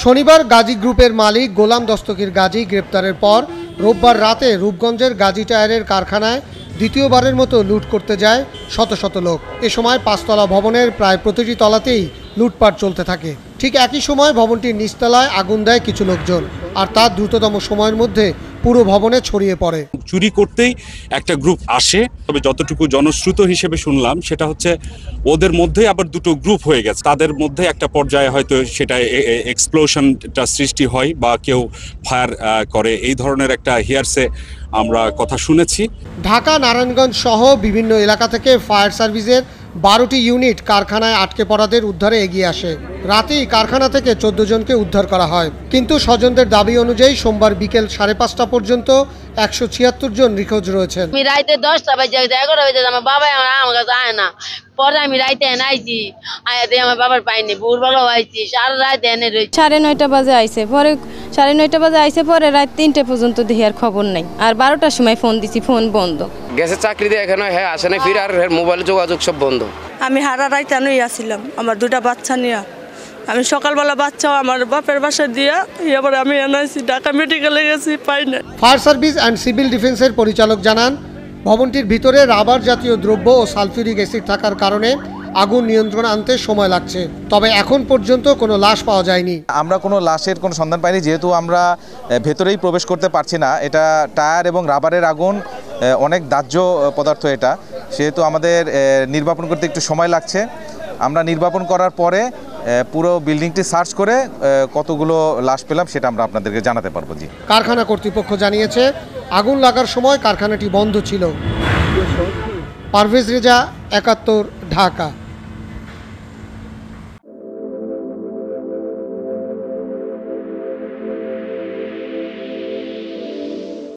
শনিবার গাজী গ্রুপের মালিক গোলাম দস্তগীর গাজী গ্রেপ্তারের পর রোববার রাতে রূপগঞ্জের গাজী টায়ারের কারখানায় দ্বিতীয়বারের মতো লুট করতে যায় শত শত লোক। এ সময় ৫ তলা ভবনের প্রায় প্রতিটি তলাতেই লুটপাট চলতে থাকে। ঠিক একই সময় ভবনটির নিচতলায় আগুন দেয় কিছু লোকজন, আর তা দ্রুততম সময়ের মধ্যে পুরো ভবনে ছড়িয়ে পড়ে। চুরি করতেই একটা গ্রুপ আসে, তবে যতটুকু জনশ্রুত হিসেবে শুনলাম সেটা হচ্ছে ওদের মধ্যে আবার দুটো গ্রুপ হয়ে গেছে। তাদের মধ্যে একটা পর্যায়ে হয়তো সেটা এক্সপ্লোশনটা সৃষ্টি হয় বা কেউ ফায়ার করে, এই ধরনের একটা হিয়ারসে আমরা কথা শুনেছি। ঢাকা, নারায়ণগঞ্জ সহ বিভিন্ন এলাকা থেকে ফায়ার সার্ভিসের 12টি ইউনিট কারখানায় আটকে পড়াদের উদ্ধারে এগিয়ে আসে। রাতেই কারখানা থেকে 14 জনকে উদ্ধার করা হয়, কিন্তু স্বজনদের দাবি অনুযায়ী সোমবার বিকেল 5:30 পর্যন্ত 176 জন নিখোঁজ রয়েছেন। আমি রাইতে 10টা বাজে 11 বাজে আমার বাবা আমার কাছে আয় না। পরে আমি রাইতে আইছি, আয়াতে আমার বাবার পাইনি, ভোরবেলা আইছি, সারা রাত এনে রয়েছে। 9:30 বাজে আইছে, পরে 9:30 বাজে আইছে, পরে রাত 3টে পর্যন্ত দেখি আর খবর নাই। আর 12টার সময় ফোন দিছি, ফোন বন্ধ। গেছে চাকরি দিয়ে এখানে আসে না, ফিরে আর মোবাইল যোগাযোগ সব বন্ধ। আমি হারা রাইতে আসছিলাম আমার 2টা বাচ্চা নিয়ে। আমি সকালবেলা বাচ্চাও আমার বাপের বাসায় দিয়া এবার আমি এনআইসি ঢাকা মেডিকেলে গেছি, পাই না। ফায়ার সার্ভিস অ্যান্ড সিভিল ডিফেন্সের পরিচালক জানান, ভবনটির ভিতরে রাবার জাতীয় দ্রব্য ও সালফিউরিক অ্যাসিড থাকার কারণে আগুন নিয়ন্ত্রণে আনতে সময় লাগছে। তবে এখন পর্যন্ত কোনো লাশ পাওয়া যায়নি। আমরা কোনো লাশের কোনো সন্ধান পাইনি, যেহেতু আমরা ভেতরেই প্রবেশ করতে পারছি না। এটা টায়ার এবং রাবারের আগুন, অনেক দাহ্য পদার্থ এটা, সেহেতু আমাদের নির্বাপন করতে একটু সময় লাগছে। আমরা নির্বাপন করার পরে পুরো বিল্ডিংটি সার্চ করে কতগুলো লাশ পেলাম সেটা আমরা আপনাদেরকে জানাতে পারবো। জি, কারখানা কর্তৃপক্ষ জানিয়েছে আগুন লাগার সময় কারখানাটি বন্ধ ছিল। পারভেজ রেজা, 71, ঢাকা।